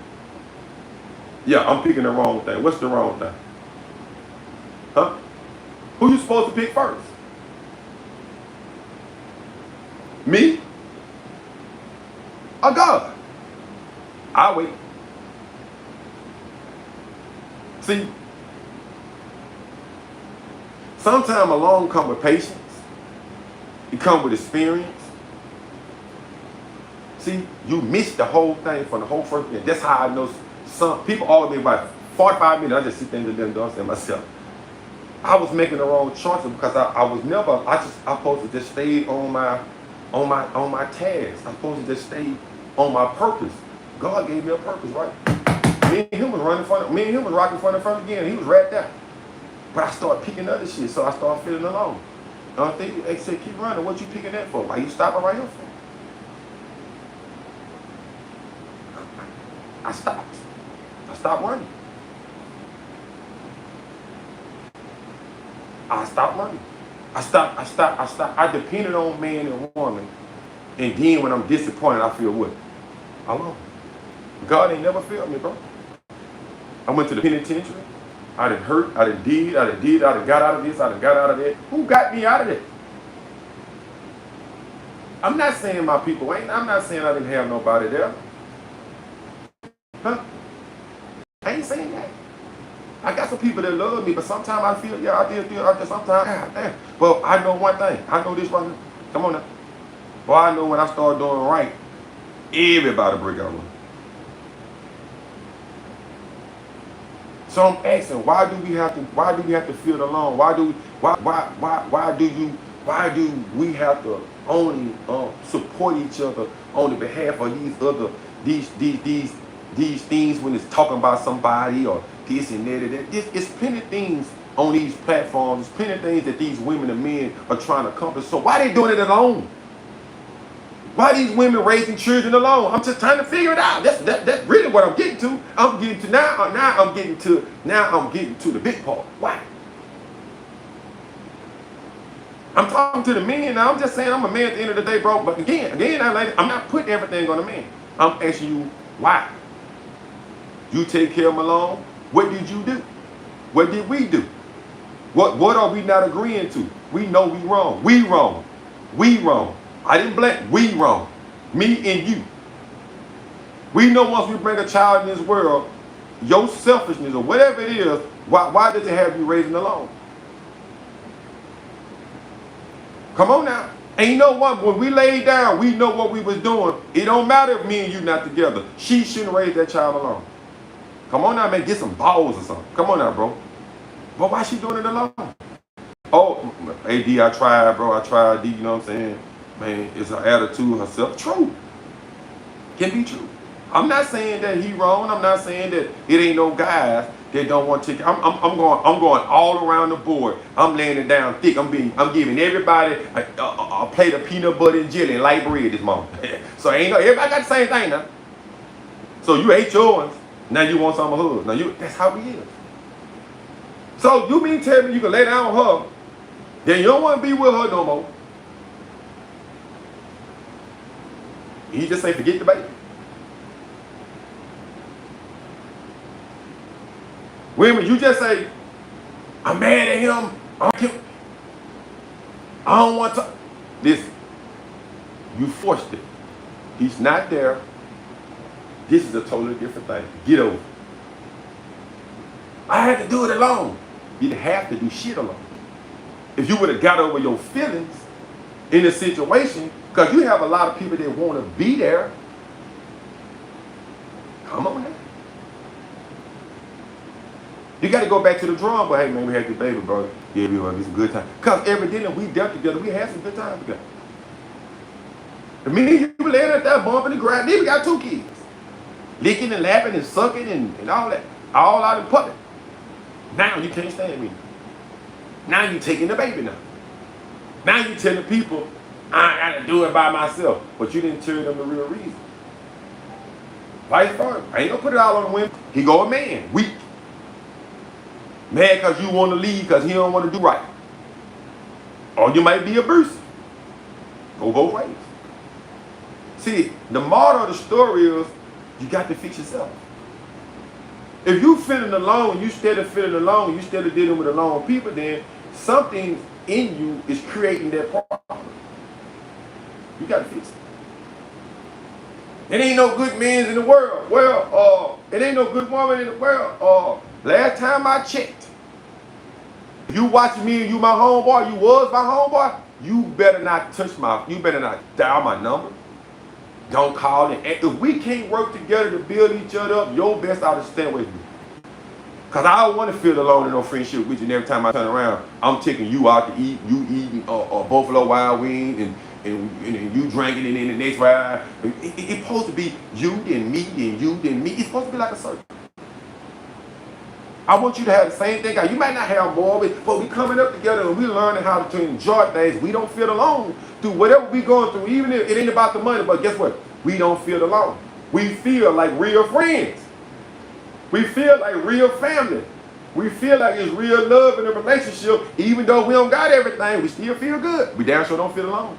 Yeah, I'm picking the wrong thing. What's the wrong thing? Huh? Who you supposed to pick first? Me? Or God? I'll wait. See, sometimes alone come with patience. It come with experience. See, you missed the whole thing from the whole first minute. That's how I know some people always about 45 minutes. I just sit there and do and say myself. I was making the wrong choices because I was never. I supposed to just stay on my task. I'm supposed to just stay on my purpose. God gave me a purpose, right? Me and him was running front. Me and him was rocking front and front again. He was right there. But I started picking other shit, so I started feeling alone. And I think they said, keep running. What you picking that for? Why you stopping right here for? I stopped. I stopped running. I stopped running. I stopped. I depended on man and woman. And then when I'm disappointed, I feel what? Alone. God ain't never failed me, bro. I went to the penitentiary. I done hurt. I done got out of this. I done got out of that. Who got me out of that? I'm not saying my people ain't. I'm not saying I didn't have nobody there. Huh? I ain't saying that. I got some people that love me, but sometimes I feel, yeah, I did feel, sometimes, God damn. But I know one thing. I know this one. Come on now. Well, I know when I start doing right, everybody break out with me. So I'm asking, why do we have to feel alone? Why do we have to only support each other on the behalf of these things when it's talking about somebody or this and that? It's plenty of things on these platforms. There's plenty of things that these women and men are trying to accomplish. So why are they doing it alone? Why are these women raising children alone? I'm just trying to figure it out. That's really what I'm getting to. I'm getting to now I'm getting to the big part. Why? I'm talking to the men now. I'm just saying I'm a man at the end of the day, bro. But again, I'm not putting everything on the man. I'm asking you why. You take care of them alone. What did you do? What did we do? What are we not agreeing to? We know we wrong. We wrong. We wrong. I didn't blame. We wrong. Me and you. We know once we bring a child in this world, your selfishness or whatever it is, why does it have you raising alone? Come on now. Ain't no one. When we laid down, we know what we was doing. It don't matter if me and you not together. She shouldn't raise that child alone. Come on now, man. Get some balls or something. Come on now, bro. But why she doing it alone? Oh, AD, I tried, bro. I tried, D. You know what I'm saying? Man, it's her attitude, herself. True. Can be true. I'm not saying that he wrong. I'm not saying that it ain't no guys that don't want to. I'm going all around the board. I'm laying it down thick. I'm giving everybody a plate of peanut butter and jelly and light bread this morning. So ain't no everybody got the same thing now. So you ate yours. Now you want some of hers. Now that's how we is. So you mean tell me you can lay down with her, then you don't want to be with her no more. He just say forget the baby. Women, you just say, I'm mad at him. I don't want to. Listen, you forced it. He's not there. This is a totally different thing. Get over it. I had to do it alone. You didn't have to do shit alone. If you would have got over your feelings in a situation, because you have a lot of people that want to be there. Come on now. You got to go back to the drum, but hey man, we had this baby, brother. Yeah, we want to be some good time. Because evidently we dealt together, we had some good time together. And me and you laying at that bumping and grinding. Then we got 2 kids. Licking and lapping and sucking and all that. All out in public. Now you can't stand me. Now you taking the baby now. Now you telling people, I gotta do it by myself. But you didn't tell them the real reason. Vice versa. I ain't gonna put it all on the women. He go a man, weak. Mad because you want to leave because he don't want to do right. Or you might be abusive. Go both ways. See, the moral of the story is you got to fix yourself. If you feeling alone, you steady feeling alone, you steady dealing with alone people, then something in you is creating that problem. You got to fix it. It ain't no good men in the world. Well, it ain't no good woman in the world. Last time I checked, if you watch me and you my homeboy, you was my homeboy, you better not you better not dial my number. Don't call it. If we can't work together to build each other up, your best ought to stand with me. Because I don't want to feel alone in no friendship with you, and every time I turn around, I'm taking you out to eat, you eating Buffalo Wild Wings, and you drinking it in the next ride. It's supposed to be you, then me, then you, then me. It's supposed to be like a circle. I want you to have the same thing. You might not have more of it, but we coming up together and we learning how to enjoy things. We don't feel alone through whatever we going through, even if it ain't about the money, but guess what? We don't feel alone. We feel like real friends. We feel like real family. We feel like it's real love in a relationship. Even though we don't got everything, we still feel good. We damn sure don't feel alone.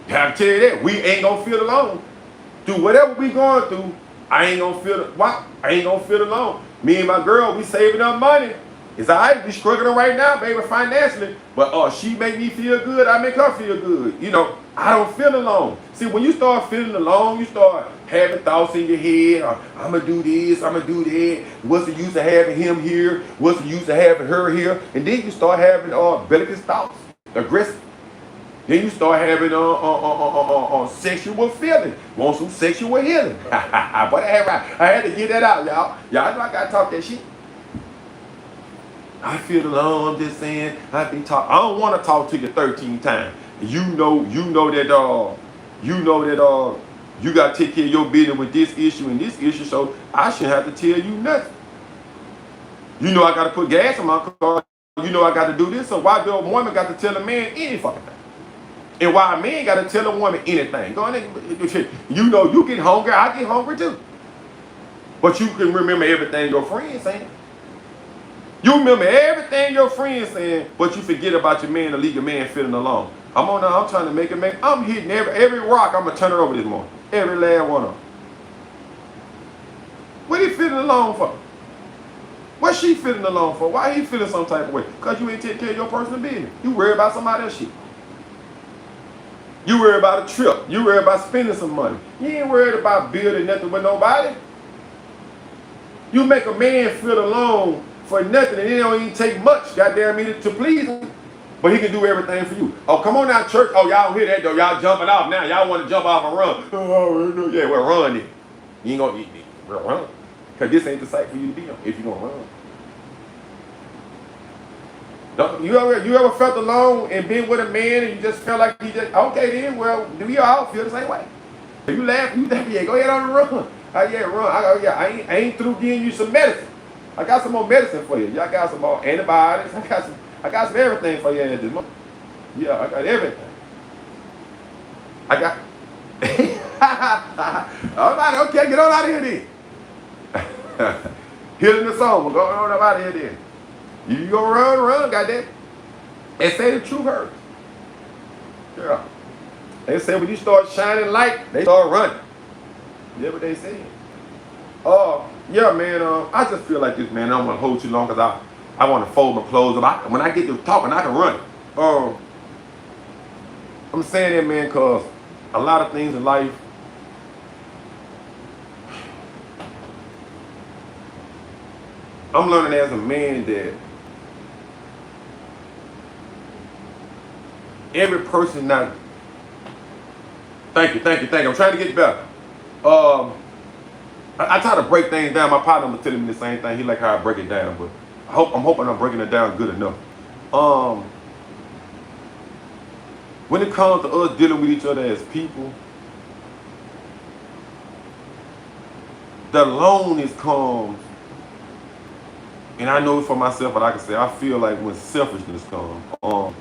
I have to tell you that. We ain't going to feel alone. Through whatever we going through, I ain't gonna feel alone. Me and my girl, we saving up money. It's all right. We struggling right now, baby, financially. But she make me feel good. I make her feel good. You know, I don't feel alone. See, when you start feeling alone, you start having thoughts in your head. I'm gonna do this. I'm gonna do that. What's the use of having him here? What's the use of having her here? And then you start having bellicose thoughts, aggressive. Then you start having sexual feelings. Want some sexual healing. But I had to get that out, y'all. Y'all know I gotta talk that shit. I feel alone. I'm just saying. I don't want to talk to you 13 times. You know that you gotta take care of your business with this issue and this issue. So I shouldn't have to tell you nothing. You know I gotta put gas in my car. You know I gotta do this. So why do a woman got to tell a man any fucking thing? And why a man got to tell a woman anything? Go ahead. You know, you get hungry, I get hungry too. But you can remember everything your friend's saying. You remember everything your friend's saying, but you forget about your man to leave your man feeling alone. I'm trying to make it make. I'm hitting every rock. I'm going to turn it over this morning. Every last one of them. What he feeling alone for? What she feeling alone for? Why he feeling some type of way? Because you ain't taking care of your personal business. You worry about somebody else's shit. You worry about a trip. You worry about spending some money. You ain't worried about building nothing with nobody. You make a man feel alone for nothing, and it don't even take much, goddamn me, to please him. But he can do everything for you. Oh, come on now, church. Oh, y'all hear that though? Y'all jumping off now. Y'all want to jump off and run. Oh, yeah, well, run then. You ain't gonna run. Because this ain't the site for you to be on if you're gonna run. You ever felt alone and been with a man and you just felt like he just, okay then, well, do you all feel the same way? You laugh, yeah, go ahead on the run. Yeah, run. I ain't through giving you some medicine. I got some more medicine for you. Y'all got some more antibiotics. I got some everything for you in this month. Yeah, I got everything. I got all right, okay, get on out of here then. Healing the soul, go on out of here then. You go run, goddamn. And say the truth hurts. Yeah. They say when you start shining light, they start running. Yeah, what they say. Yeah, man. I just feel like this, man. I don't want to hold too long because I want to fold my clothes up. When I get to talking, I can run. I'm saying that, man, because a lot of things in life. I'm learning as a man that every person not. Thank you, thank you, thank you. I'm trying to get better. Um, I try to break things down. My partner was telling me the same thing. He like how I break it down, but I'm hoping I'm breaking it down good enough. Um, when it comes to us dealing with each other as people, the loneliness comes, and I know it for myself, but I can say I feel like when selfishness comes,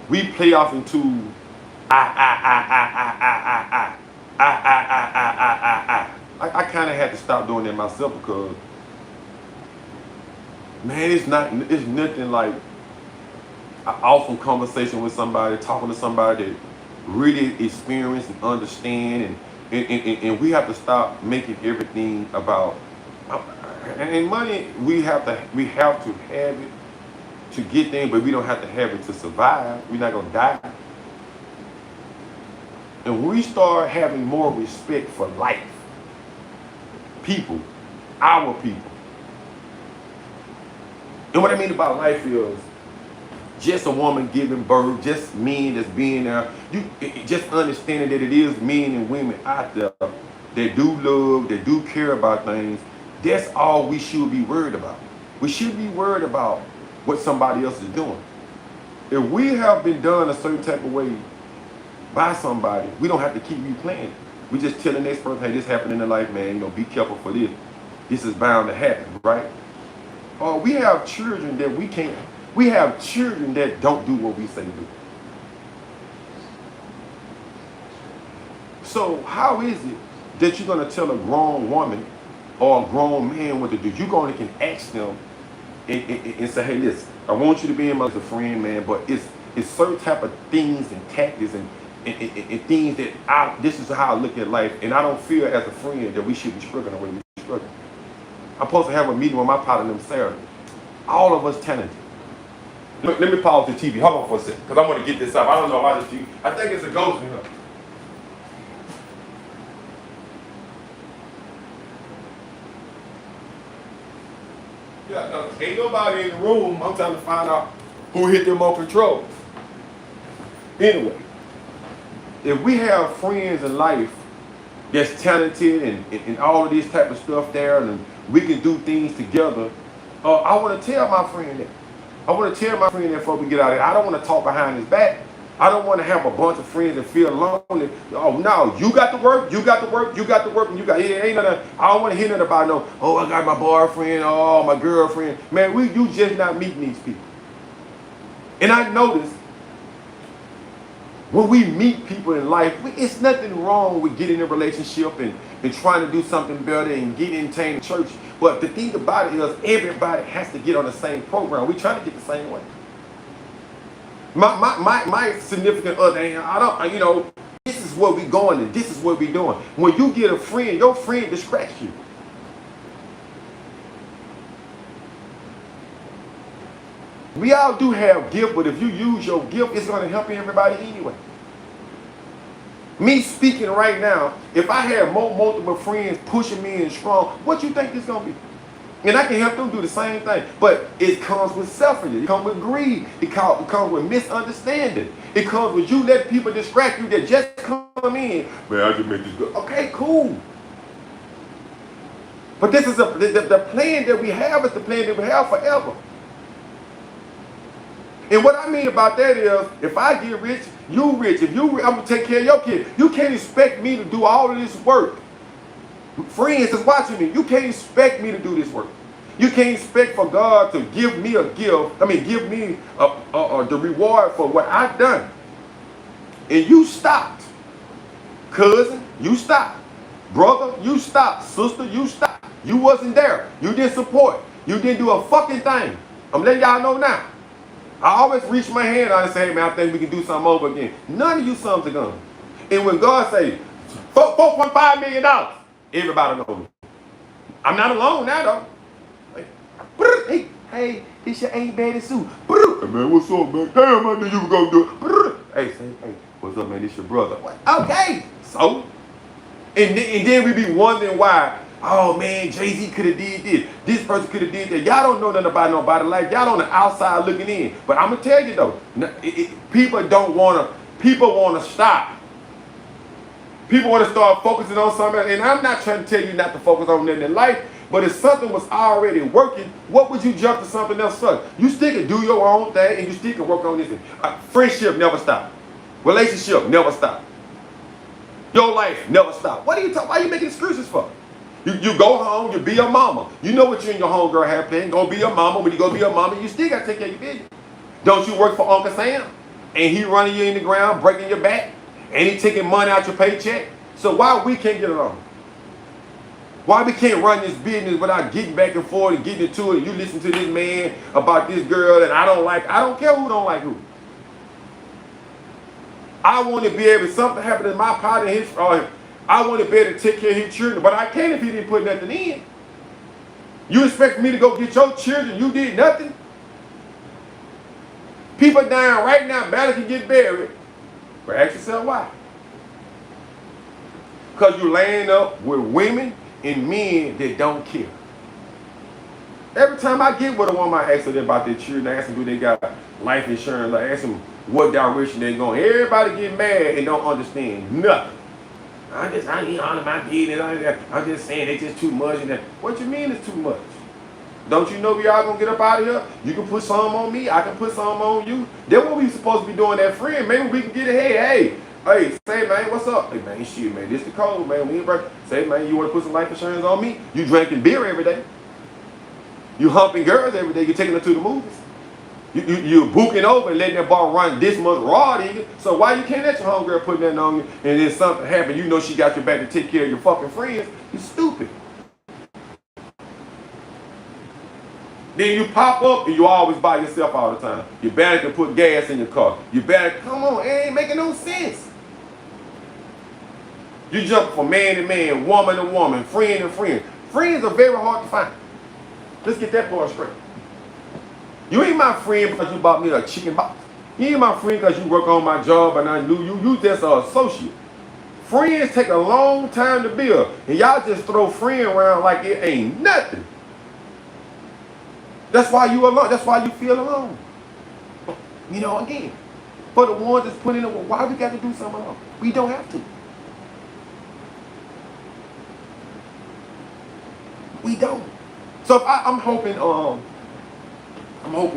we play off into I kind of had to stop doing that myself because man, it's nothing like an awesome conversation with somebody, talking to somebody that really experience and understand, and we have to stop making everything about and money. We have to have it to get things, but we don't have to have it to survive. We're not gonna die. And when we start having more respect for life, people, our people, and what I mean about life is just a woman giving birth, just men that's being there. Just understanding that it is men and women out there that do love, that do care about things. That's all we should be worried about. We should be worried about what somebody else is doing. If we have been done a certain type of way by somebody, we don't have to keep replaying it. We just tell the next person, hey, this happened in their life, man. Be careful for this. This is bound to happen, right? Or we have children that we can't. We have children that don't do what we say do. So how is it that you're gonna tell a grown woman or a grown man what to do? You're gonna can ask them and say, hey, listen, I want you to be in my as a friend, man, but it's certain type of things and tactics and things that this is how I look at life, and I don't feel as a friend that we should be struggling the way we're struggling. I'm supposed to have a meeting with my partner them Saturday. All of us talented. Let me pause the TV. Hold on for a second, because I want to get this up. I don't know why this TV. I think it's a ghost in here. Yeah, no, ain't nobody in the room. I'm trying to find out who hit them on control. Anyway, if we have friends in life that's talented and all of this type of stuff there, and we can do things together, I want to tell my friend that. I want to tell my friend that before we get out of here. I don't want to talk behind his back. I don't want to have a bunch of friends that feel lonely. Oh, no, you got to work, you got to work, you got to work, and you got, it ain't nothing. I don't want to hear nothing about no, oh, I got my boyfriend, oh, my girlfriend. Man, you just not meeting these people. And I noticed when we meet people in life, it's nothing wrong with getting in a relationship and trying to do something better and getting into church. But the thing about it is everybody has to get on the same program. We trying to get the same way. My significant other, this is where we going and this is what we doing. When you get a friend, your friend distracts you. We all do have gift, but if you use your gift, it's going to help everybody anyway. Me speaking right now, if I had multiple friends pushing me and strong, what you think it's going to be? And I can help them do the same thing. But it comes with selfishness. It comes with greed. It comes with misunderstanding. It comes with you letting people distract you that just come in. Man, I just make this good. Okay, cool. But this is the plan that we have is the plan that we have forever. And what I mean about that is, if I get rich, you rich. If you rich, I'm going to take care of your kid. You can't expect me to do all of this work. Friends that's watching me, you can't expect me to do this work. You can't expect for God to give me a gift. Give me the reward for what I've done. And you stopped. Cousin, you stopped. Brother, you stopped. Sister, you stopped. You wasn't there. You didn't support. You didn't do a fucking thing. I'm letting y'all know now. I always reach my hand out and say, hey man, I think we can do something over again. None of you sons are gonna. And when God say $4.5 million, everybody knows me. I'm not alone now though. Hey, this your Aunt Betty Sue. Hey man, what's up, man? Damn, I knew you were gonna do it. Hey, what's up, man? This your brother. What? Okay, so. And then we be wondering why Oh man, Jay-Z could have did this. This person could have did that. Y'all don't know nothing about nobody life. Y'all on the outside looking in. But I'm gonna tell you though, people don't wanna. People wanna stop. People want to start focusing on something, and I'm not trying to tell you not to focus on that in life. But if something was already working, what would you jump to something else for? You still can do your own thing, and you still can work on this thing. Friendship never stop. Relationship never stop. Your life never stop. What are you talking? Why are you making excuses for? You go home, you be your mama. You know what you and your homegirl have planned. Go be your mama. When you go be your mama, you still got to take care of your business. Don't you work for Uncle Sam? And he running you in the ground, breaking your back? And he taking money out your paycheck? So why we can't get along? Why we can't run this business without getting back and forth and getting into it? You listen to this man about this girl that I don't like. I don't care who don't like who. I want to be able, if something happened to my partner, I want to be able to take care of his children, but I can't if he didn't put nothing in. You expect me to go get your children, you did nothing? People dying right now, barely can get buried. But ask yourself why. Because you're laying up with women and men that don't care. Every time I get with a woman, I ask them about their children. I ask them, do they got life insurance? I ask them what direction they're going. Everybody get mad and don't understand nothing. I ain't on my business. I'm just saying it's just too much. And that. What you mean it's too much? Don't you know we all gonna get up out of here? You can put some on me. I can put some on you. That's what we supposed to be doing, that friend. Maybe we can get ahead. Hey, say man, what's up? Hey man, shit man, this the code man. We ain't break. Say man, you want to put some life insurance on me? You drinking beer every day. You humping girls every day. You taking them to the movies. You booking over and letting that bar run this much raw to you. So why you can't let your homegirl put that on you and then something happen? You know she got your back to take care of your fucking friends. You stupid. Then you pop up and you always by yourself all the time. You better can put gas in your car. You better, come on, it ain't making no sense. You jump from man to man, woman to woman, friend to friend. Friends are very hard to find. Let's get that part straight. You ain't my friend because you bought me a chicken box. You ain't my friend because you work on my job and I knew you. You just an associate. Friends take a long time to build. And y'all just throw friend around like it ain't nothing. That's why you alone. That's why you feel alone. You know, again, for the ones that's putting in, why we got to do something alone? We don't have to. We don't. So if I'm hoping,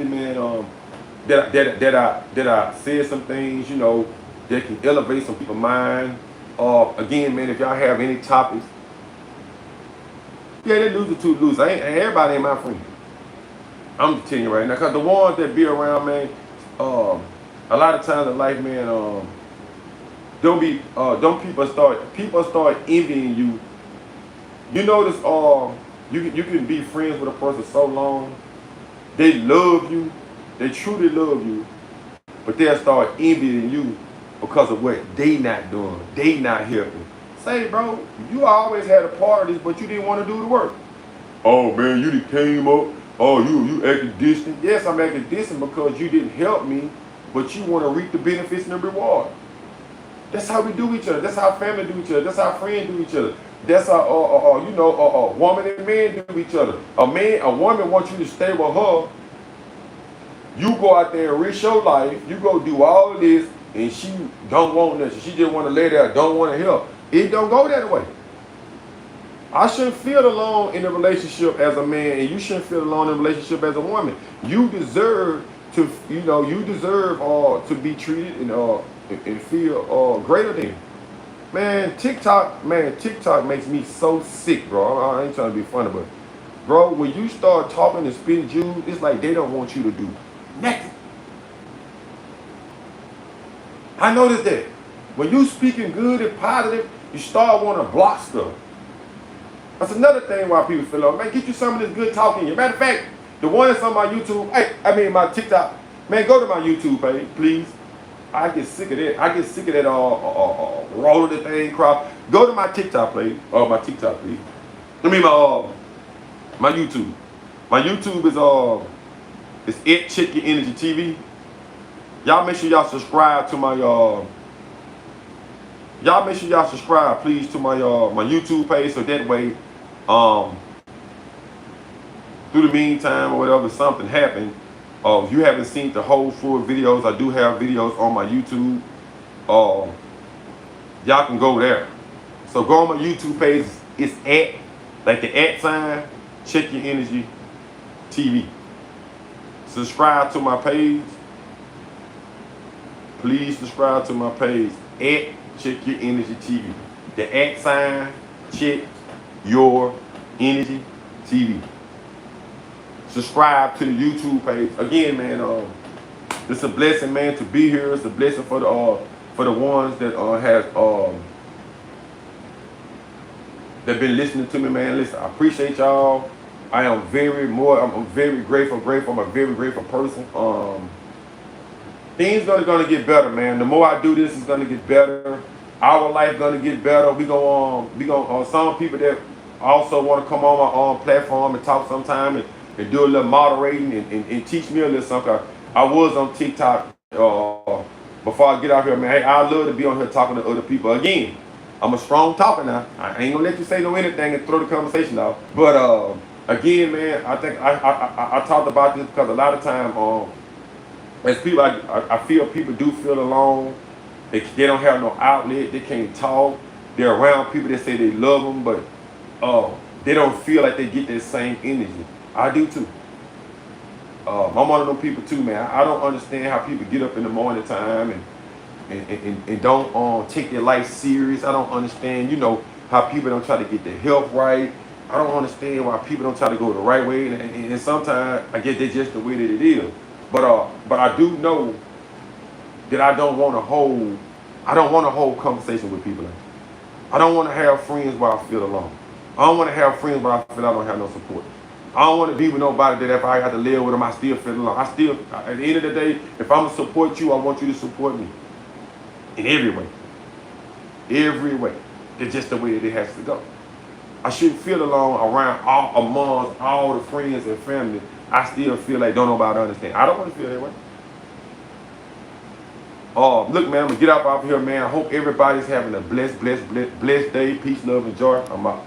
man, that I said some things, you know, that can elevate some people's mind. Again, man, if y'all have any topics, yeah, they lose it too loose. Everybody ain't my friend. I'm just telling you right now, because the ones that be around, man, a lot of times in life, man, people start envying you. You notice, you can be friends with a person so long, they love you, they truly love you, but they'll start envying you because of what they not doing, they not helping. Say, bro, you always had a part of this, but you didn't want to do the work. Oh man, you done came up. Oh, you acting distant. Yes, I'm acting distant because you didn't help me, but you want to reap the benefits and the reward. That's how we do each other. That's how family do each other. That's how friends do each other. That's how, woman and man do each other. A woman wants you to stay with her. You go out there and risk your life. You go do all this, and she don't want nothing. She just want to lay there, don't want to help. It don't go that way. I shouldn't feel alone in a relationship as a man, and you shouldn't feel alone in a relationship as a woman. You deserve to, to be treated and feel greater than. Man, TikTok makes me so sick, bro. I ain't trying to be funny, but bro, when you start talking and spitting Jews, it's like they don't want you to do nothing. I noticed that. When you speaking good and positive, you start wanting to block stuff. That's another thing why people feel like, man, get you some of this good talking. Matter of fact, the one that's on my YouTube, my TikTok, man, go to my YouTube page, please. I get sick of that. I get sick of that rolling the thing crowd. Go to my TikTok page, my YouTube. My YouTube is It Chicken Energy TV. Y'all make sure y'all subscribe to my y'all make sure y'all subscribe, please, to my my YouTube page, so that way Um, through the meantime or whatever, something happened. If you haven't seen the whole full videos, I do have videos on my YouTube. Y'all can go there. So go on my YouTube page. It's at, like the at sign, Check Your Energy TV. Subscribe to my page. Please subscribe to my page at Check Your Energy TV. The at sign, Check Your Energy TV. Subscribe to the YouTube page. Again, man, it's a blessing, man, to be here. It's a blessing for the ones that that been listening to me, man. Listen, I appreciate y'all. I'm very grateful. I'm a very grateful person. Things are gonna get better, man. The more I do this, it's gonna get better. Our life gonna get better. We gonna some people that also want to come on my platform and talk sometime and do a little moderating and teach me a little something. I was on TikTok before I get out here, man. Hey, I love to be on here talking to other people. Again, I'm a strong talker now. I ain't gonna let you say no anything and throw the conversation out. But again, man, I think I talked about this because a lot of time as people, I feel people do feel alone. They don't have no outlet. They can't talk. They're around people that say they love them, but they don't feel like they get that same energy. I do too. I'm one of them people too, man. I don't understand how people get up in the morning time and don't take their life serious. I don't understand, how people don't try to get their health right. I don't understand why people don't try to go the right way. And sometimes I guess that's just the way that it is. But I do know that I don't want to hold conversation with people. I don't want to have friends where I feel alone. I don't want to have friends where I feel I don't have no support. I don't want to be with nobody that if I got to live with them, I still feel alone. At the end of the day, if I'm going to support you, I want you to support me. In every way. Every way. It's just the way that it has to go. I shouldn't feel alone amongst all the friends and family. I still feel like don't nobody understand. I don't want to feel that way. Look, man, I'm going to get up out here, man. I hope everybody's having a blessed day. Peace, love, and joy. I'm out.